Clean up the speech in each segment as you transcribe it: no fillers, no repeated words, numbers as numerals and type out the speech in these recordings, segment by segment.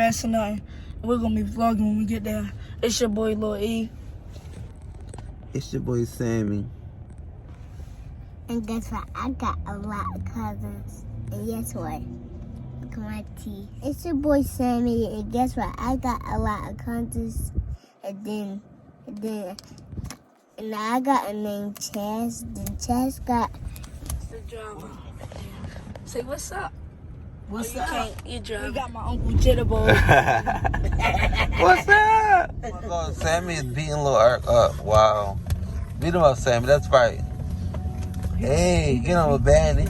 mess or nothing. We're gonna be vlogging when we get there. It's your boy Lil E. It's your boy Sammy. And guess what? I got a lot of cousins. And guess what? Look at my teeth. It's your boy Sammy. And guess what? I got a lot of cousins. And I got a name Chaz. Then Chaz got The driver. Say what's up. What's You up? can't. You drive. You got my uncle Jitterbug. What's up? Oh, Sammy is beating Lil Ark up. Wow. Beat him up, Sammy. That's right. Hey, get on a bandit.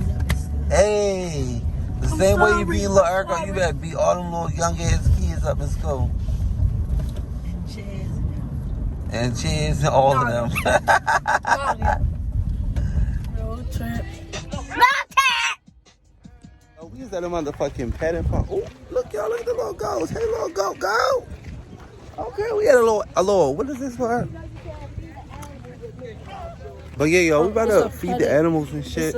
Hey. The same way you beat Lil Ark up, you better beat all them little young ass kids up in school. And Cheers and all of them. Road trip. Oh, we was at a motherfucking petting park. Oh, look, y'all, look at the little goats. Hey, little goat, go. Okay, we had a little, what is this for? But yeah, yo, we about to feed the animals and shit.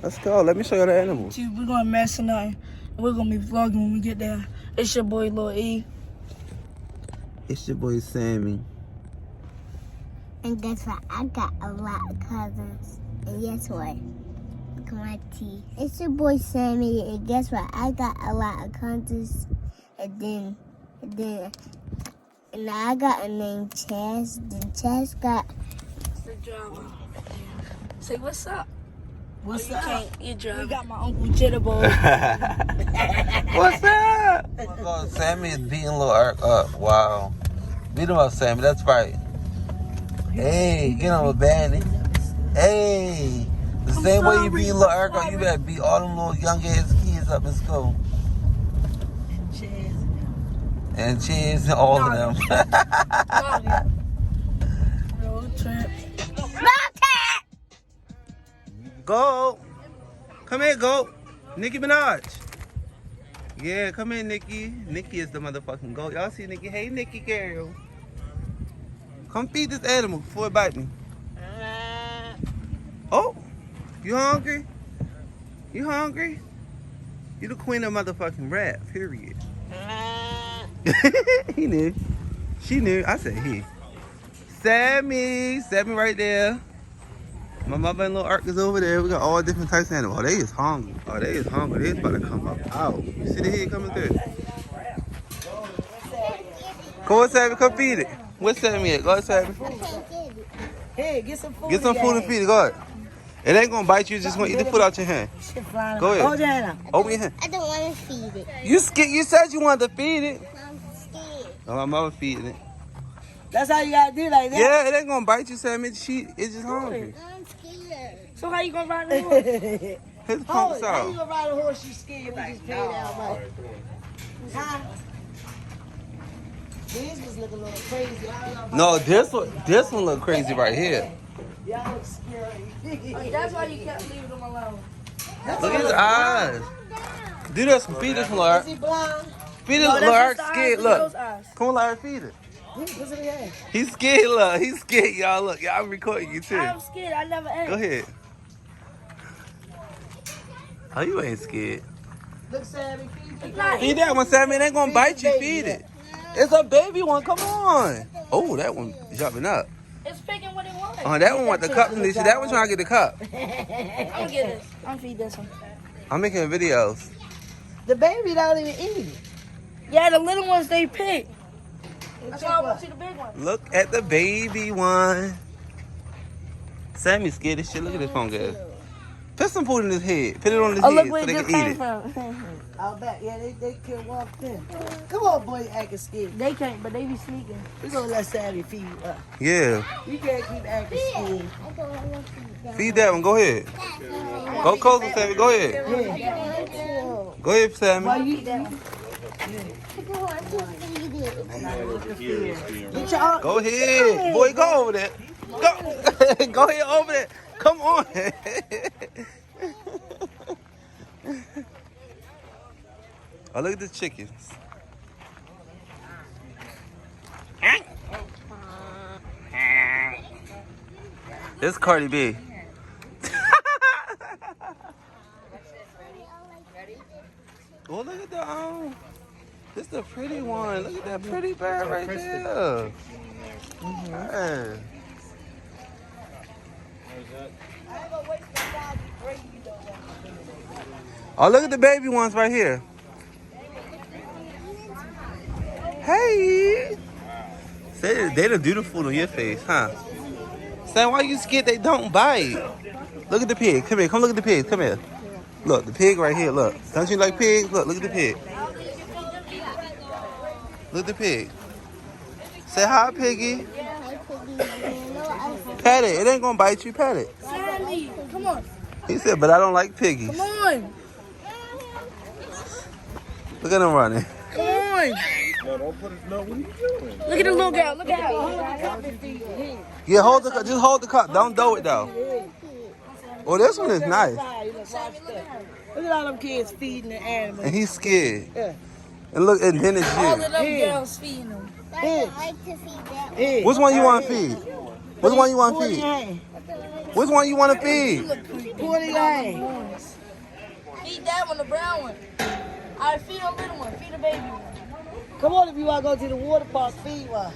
Let's go. Let me show you the animals. See, we're gonna mess or nothing. We're gonna be vlogging when we get there. It's your boy Lil E. It's your boy Sammy. And guess what? I got a lot of cousins. And guess what? Look at my teeth. It's your boy Sammy. And guess what? I got a lot of cousins. And I got a name Chaz. Then Chaz got The driver. Say what's up. What's You up? can't. You drive. You got my uncle Jitterbug. What's up? Oh, Sammy is beating Lil Ark up. Wow. Beat him up, Sammy. That's right. Hey, get on a bandit. Hey. The same way you beat Lil Ark up, you better beat all them little young ass kids up in school. And Cheers and all of them. Road trip. Go. Come here, go. Nicki Minaj. Yeah, come here, Nicki. Nicki is the motherfucking goat. Y'all see Nicki? Hey, Nicki girl. Come feed this animal before it bite me. Oh, you hungry? You hungry? You the queen of motherfucking rap, period. He knew. She knew. I said he. Sammy right there. My mother and Lil Ark is over there. We got all different types of animals. Oh, they is hungry. Oh, they is hungry. They is about to come up out. You see the head coming through? Come on, Sammy, come feed it. What's Sammy at? Go ahead, Sammy. Hey, get some food. Get some food and feed it. Go ahead. It ain't gonna bite you. Just gonna eat the food out your hand. Go ahead. Hold your hand up. Open your hand. I don't want to feed it. You scared? You said you wanted to feed it. I'm scared. Oh, my mother feeding it. That's how you gotta do like that. Yeah, it ain't gonna bite you, Sammy. It's just hungry. I'm scared. So how you gonna ride the horse? His Hold pumps it. How you out. gonna ride a horse you scared? We just paid out money. Huh? This was looking a little crazy. I don't know. No, this one look crazy right here. Y'all look scary. That's why you kept leaving them alone. Look at his eyes. Do this one. Feed this one, Lark. Is he blind? Feed it, No, that's Lark. just the Scared. eyes. Look. Those eyes. Come on, Lark. Feed it. What's in the head? He's scared, look. He's scared, y'all. Look, y'all, I'm recording you too. I'm scared. I never ate. Go ahead. Oh, you ain't scared. Look, Sammy, feed Feed that one, Sammy. It ain't gonna bite you. Feed it. It's a baby one. Come on. Oh, that one jumping up. It's picking what it wants. Oh, that one want the cup. That one trying to get the cup. I'm gonna get this. I'm gonna feed this one. I'm making videos. The baby don't even eat it. Yeah, the little ones they pick. That's why I want to see the big one. Look at the baby one. Sammy's scared as shit. Look at this phone, guys. Put some food in his head. Put it on his Oh, head look so where it they just can eat came it. from. I'll bet. Yeah, they could walk in. Come on, boy, acting scared. They can't, but they be sneaking. We gonna let Sammy feed you up. Yeah. You can't keep acting scared. I don't want to feed that. Feed that one. Go ahead. Go closer, Sammy. Go ahead. Yeah. Go ahead, Sammy. Why you eat that one? I don't want to feed it. Get your arm. Go ahead. Boy, go over there. Go. Go ahead over there. Come on. Oh, look at the chickens. This Cardi B. Oh, look at the This the pretty one. Look at that pretty bird right there. Hey. Oh, look at the baby ones right here. Hey. They done do the food on your face, huh? Sam, why you scared they don't bite? Look at the pig. Come here. Come look at the pig. Come here. Look, the pig right here. Look. Don't you like pigs? Look at the pig. Look at the pig. Say hi, piggy. Pet it. It ain't gonna bite you. Pet it. Sammy, come on. He said, but I don't like piggies. Come on. Look at him running. Come on. No, don't put it. No, what are you doing? Look at the little girl. Look at her. Yeah, hold the cup. Just hold the cup. Don't throw it though. Oh, this one is nice. Look at all them kids feeding the animals. And he's scared. Yeah. And look, and then it's All you. of them girls feeding them. I like to feed that. Hey. Which one you want to feed? Which one you want to Pull your feed? hand. Which one you want to feed? Pull your hand. Feed that one, the brown one. All right, feed the little one. Feed the baby one. Come on, if you want to go to the water park, feed one.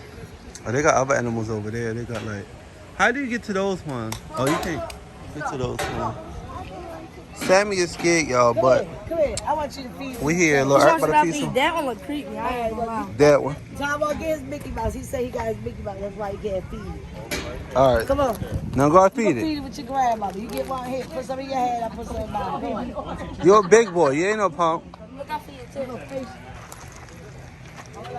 Oh, they got other animals over there. They got like, how do you get to those ones? Oh, you can't get to those ones. Sammy is scared, y'all, but Come here. I want you to feed we here. Look, Which I one should about I to feed feed? some. That one look creepy. I ain't gonna lie. That one. Tom won't get his Mickey Mouse. He said he got his Mickey Mouse. That's why he can't feed it. All right. Come on. Now go and You feed can it. feed it with your grandmother. You get one here. Put some in your hand. I put some in mine. Come on. You're a big boy. You ain't no punk. Look, I feed it too.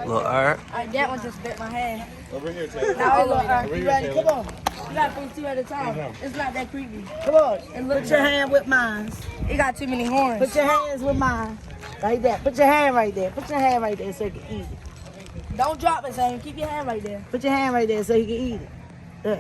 Look, all right. Alright, that one just bit my hand. Over here, Taylor. Now all Look, over there. you ready? Come on. You gotta feed two at a time. It's not that creepy. Come on. And look, Put your hand with mine. it got too many horns. Put your hands with mine. Like that. Put your hand right there. Put your hand right there so you can eat it. Don't drop it, Sammy. Keep your hand right there. Put your hand right there so you can eat it. Look.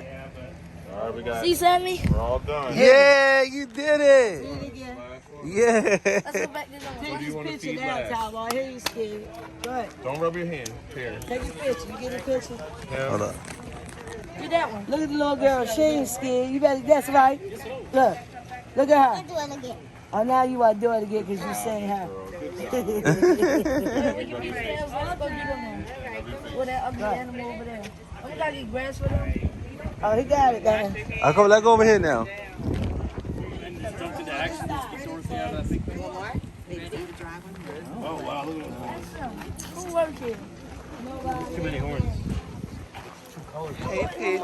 All right, we got. See, Sammy? We're all done. Yeah, you did it. Eat it again. Yeah. Let's go back to the What do Take you his want to picture feed now, last? Tom. I hear you scared. Go ahead. Don't rub your hand. Here. Take his picture. You get a picture? Hold up. Do that one. Look at the little girl. She ain't scared. You better, that's right. Look. Look at her. Do it again. Oh, now you want to do it again because you saying her. We can be friends. Let's go get them one. With that ugly animal over there. We gotta get grass for them. Oh, he got it, man. Let's go over here now. Who work here? Too many horns. Hey, pig.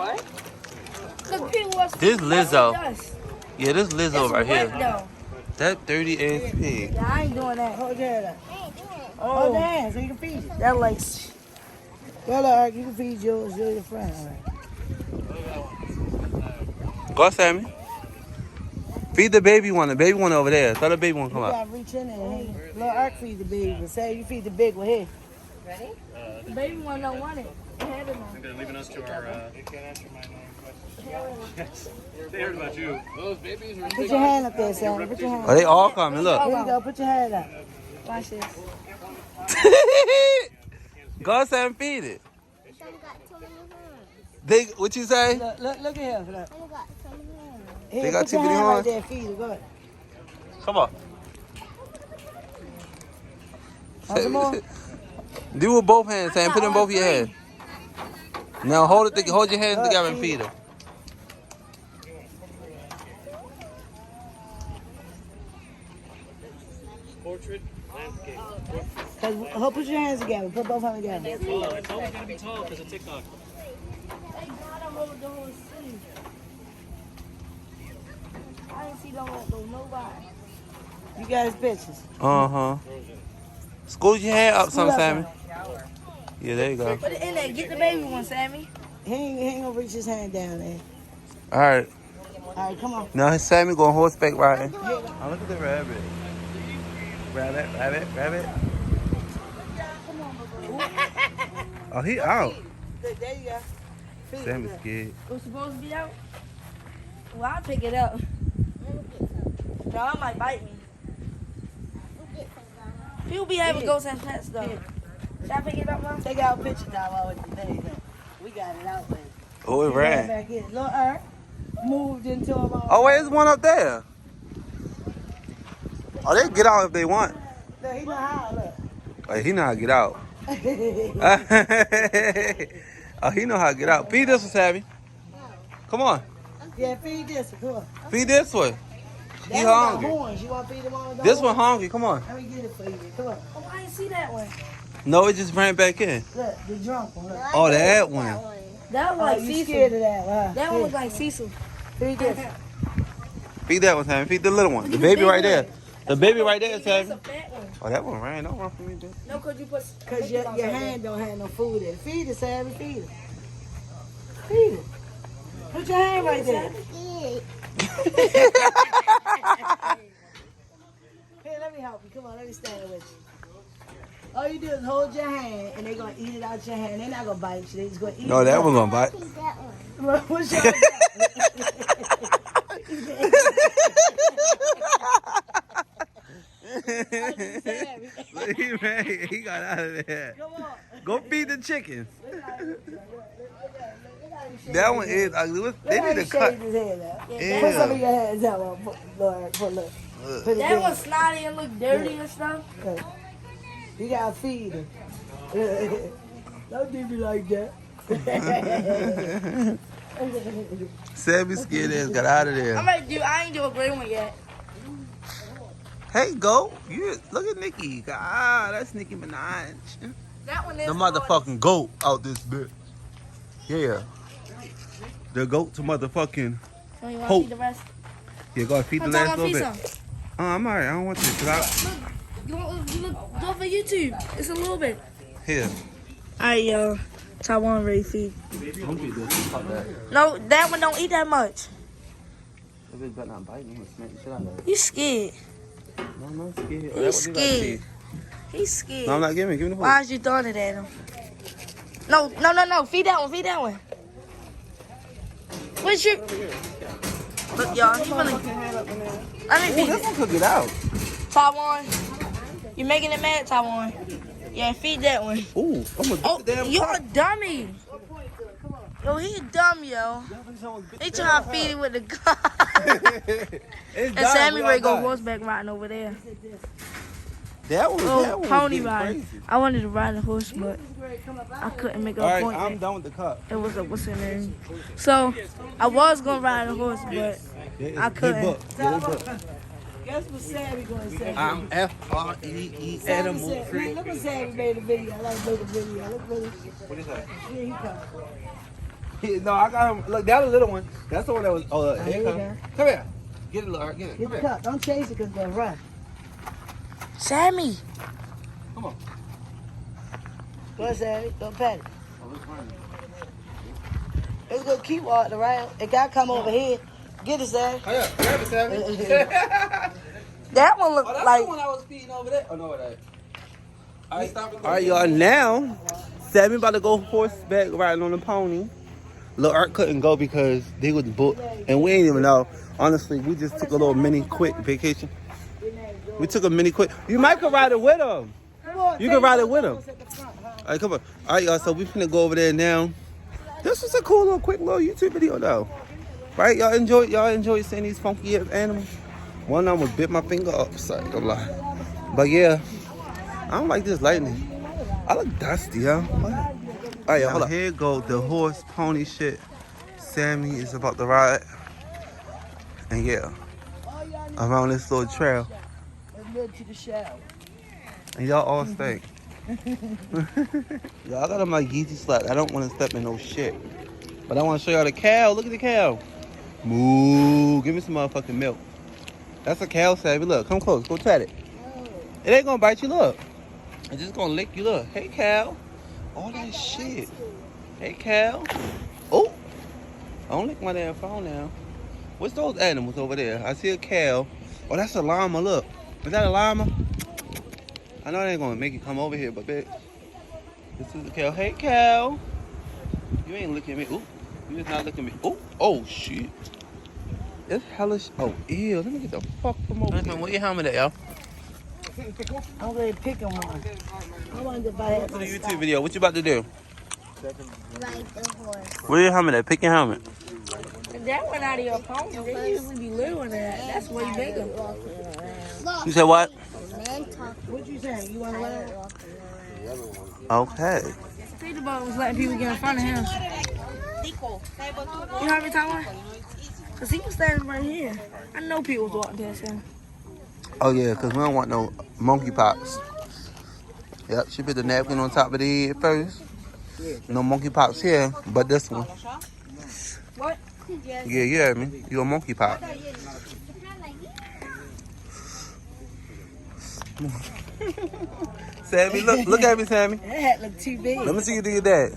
Look, people what's This Lizzo. dust. Yeah, this Lizzo right It's wet, here. though. That 30-inch pig. Yeah, I ain't doing that. Hold your head up. Oh, Hold your hand so you can feed it. that like Go, Lark. You can feed yours. You're your friend. All right. Go, Sammy. Feed the baby one. The baby one over there. Tell the baby one You come up. got to reach in there. Hey. Little Ark feed the baby one. Say you feed the big one. Here. the baby one don't want it. They had it on. They're leaving us to our. They heard about you. Those babies are Put your hand up there, Sam. Put your hand Oh, up. they all coming. Look. Here you go. Put your hand up. Watch this. Go, Sam, feed it. Some got so many horns. They, what you say? Look at here. Look. Some got so many horns. Here, They got put too your many hand horns? right there. Feed it. Go ahead. Come on. Want some more? Do it with both hands, Sam. Put it in both of your hands. Now hold it. Hold your hands together and feed her. portrait landscape. Put your hands together. Put both hands together. It's always gonna be tall because of TikTok. Thank God I rode the whole city. I didn't see the whole though, nobody. You got his pictures. Uh-huh. Scoot your head up some, Scoot up Sammy. Yeah, there you go. Put it in there. Get the baby one, Sammy. He ain't gonna reach his hand down there. All right. All right, come on. Now Sammy going horseback riding. Oh, look at the rabbit. Rabbit, rabbit, rabbit. Oh, he out. There you go. Feed Sammy's it. scared. It was supposed to be out. Well, I'll pick it up. No, I might bite me. People be having ghosts and pets though. Should I pick it up, Mom? Take out a picture now with the day. We got it out there. Oh, it ran. Back in. Little Earth moved into him. Oh, wait, there's one up there. Oh, they can get out if they want. Look, he know how. Look. Like, he know how to get out. Oh, he know how to get out. Feed this one, Savvy. Come on. Yeah, feed this one. Come on. Feed this one. He That one got hungry. horns. You want to feed him all the This one horns? hungry. Come on. Let me get it for you. Come on. Oh, I didn't see that one. No, it just ran back in. Look, the drunk one. Look. Oh, that one. That one Oh, like you Cecil. scared of that one, huh? That one was like Cecil. Feed this. Feed that one, Sammy. Feed the little one. The baby right there. The baby right there, That's Sammy. a fat one. Oh, that one ran. Don't run from me, bitch. No, cause you put. Because your hand don't have no food in it. Feed it, Sammy. Feed it. Feed it. Put your hand right there. Here, let me help you. Come on, let me stand with you. All you do is hold your hand, and they're going to eat it out your hand. They're not going to bite you. They're just going to eat No, it. that one gonna bite. What's your Look, he ran. He got out of there. Come on. Go feed the chickens. That one is ugly. They need to cut. His head out. Yeah. Put some of your hands out, Lord. Look. Put it That there. was snotty and looked dirty and stuff. You gotta feed him. Don't do me like that. Sammy scared ass got out of there. I'm ready to do. I ain't do a great one yet. Hey, go. You look at Nicki. God, that's Nicki Minaj. That one is The motherfucking goat out this bitch. Yeah. The goat to motherfucking. So you want to Hope. feed the rest? Yeah, go feed the I'm last talking little about bit. feed some. I'm alright. I don't want to. You look do it for YouTube. It's a little bit. Here. Alright, yo. Taiwan ready feed. Don't feed this. Fuck that. No, that one don't eat that much. If it got not biting, I'm gonna smack the shit out of it. You scared. No, I'm not scared. He's scared. He's scared. No, I'm not giving. Give me the food. Why is you throwing it at him? No. Feed that one. Feed that one. What's your... Look, y'all. He really... Let me Ooh, feed this it. one cook it out. Taiwan. You making it mad, Taiwan? Yeah, feed that one. Ooh, I'm gonna Oh, get the damn you're cup. a dummy. Yo, he dumb, yo. He trying to feed it with the gun. It's And done. Sammy We Ray all go done. horseback riding over there. That one. Oh, That one pony was riding. crazy. I wanted to ride a horse, but I couldn't make an All right, appointment. I'm done with the cup. It was a what's her name? So I was gonna ride a horse, but I couldn't. Guess what Sammy gonna say? I'm FREE Sammy animal said, free. man, look what Sammy made a video. I like to make a video. Look what What is that? here he comes. No, I got him. Look, that was a little one. That's the one that was. Oh, Here here you come. go. Come here. Get it, Lord. Get it. Get Come the here. cup. Don't chase it because it's gonna run. Sammy, Come on. Go ahead, Sammy. Go pet it. Oh, it's running. It's gonna keep walking around. It gotta come over here. Get it, Sammy. Oh, yeah. Grab it, Sammy. that one looked Oh, that's like the one I was feeding over there. Oh, no, it ain't. All right, stop it. All right, y'all. Now, Sammy about to go horseback riding on the pony. Lil Art couldn't go because they was booked, and we ain't even know. Honestly, we just took a little mini quick vacation. We took a mini quick. You might could ride it with him. Come on, You take can ride it the with him. photos at the front, huh? All right, come on. All right, y'all. So we finna go over there now. This was a cool little quick little YouTube video though. Right? Y'all enjoyed seeing these funky ass animals. One of them was bit my finger up, sorry, don't lie. But yeah, I don't like this lightning. I look dusty, yo. All right, y'all, hold up. Here go the horse pony shit. Sammy is about to ride. And yeah, around this little trail. Let's go to the shower. And y'all all stink. Y'all got on my Yeezy slap. I don't want to step in no shit. But I want to show y'all the cow. Look at the cow. Moo. Give me some motherfucking milk. That's a cow, Savvy. Look, come close. Go pat it. It ain't going to bite you. Look. It's just going to lick you. Look. Hey, cow. All that shit. Hey, cow. Oh. Don't lick my damn phone now. What's those animals over there? I see a cow. Oh, that's a llama. Look. Is that a llama? I know they ain't gonna make you come over here, but bitch. This is the cow. Hey, cow. You ain't looking at me. Ooh. You just not looking at me. Ooh. Oh, shit. It's hellish. Oh, ew. Let me get the fuck from over here. Where your helmet at, y'all? I'm ready to pick him one. I wanted to buy it. For the YouTube video, what you about to do? Ride the horse. Where your helmet at? Pick your helmet. that one out of your pony. They usually be little in that. That's way bigger. Walking around. You said what? Man talking. What you saying? You want to learn? Walking Okay. Peter Bug was letting people get in front of him. You know how many times? Because he was standing right here. I know people was walking past him. Oh yeah, because we don't want no monkey pox. Yep, she put the napkin on top of the head first. No monkey pox here, but this one. What? Yeah, you heard me. You a monkey pox. Sammy, look at me, Sammy. That hat look too big. Let me see you do that.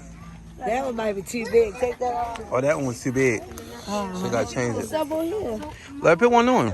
That one might be too big. Take that off. Oh, that one was too big. So I gotta change What's it. up over here? Let's pick one new one.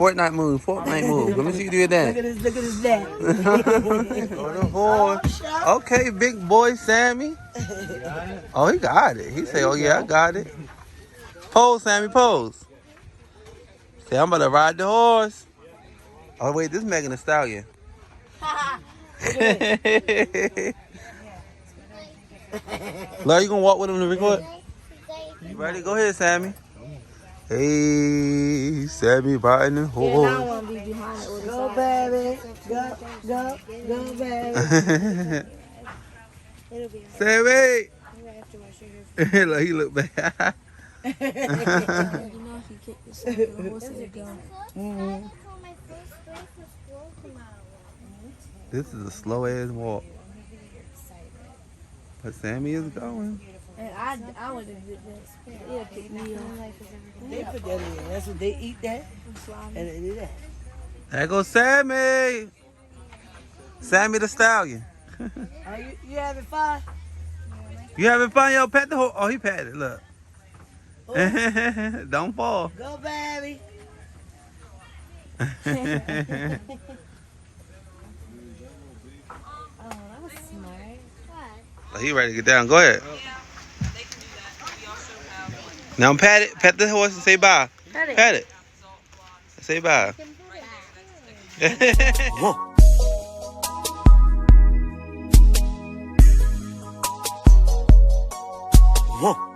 Fortnite move. Let me see you do Look that. at this dad. Oh, the horse. Okay, big boy Sammy. Oh, he got it. He said, oh, yeah, I got it. Pose, Sammy, pose. Say, I'm about to ride the horse. Oh, wait, this is Megan Thee Stallion. Larry, you gonna walk with him to record? You ready? Go ahead, Sammy. Hey, Sammy riding the Yeah, now I horse. want to be behind it with Go, baby. Go, baby. Sammy. Like he look back. You know if you kick this the horse is going. This is a slow ass walk. But Sammy is going. And I would have did this. It'll kick me off. They put that in. That's what they eat that. And they do that. There goes Sammy. Sammy the Stallion. Are you having fun? You having fun, yo? Pet the horse. Oh, he patted. Look. Don't fall. Go, baby. He ready to get down. Go ahead. Now pat it. Pet the horse and say bye. Pet it. Pet it. Say bye. Whoa.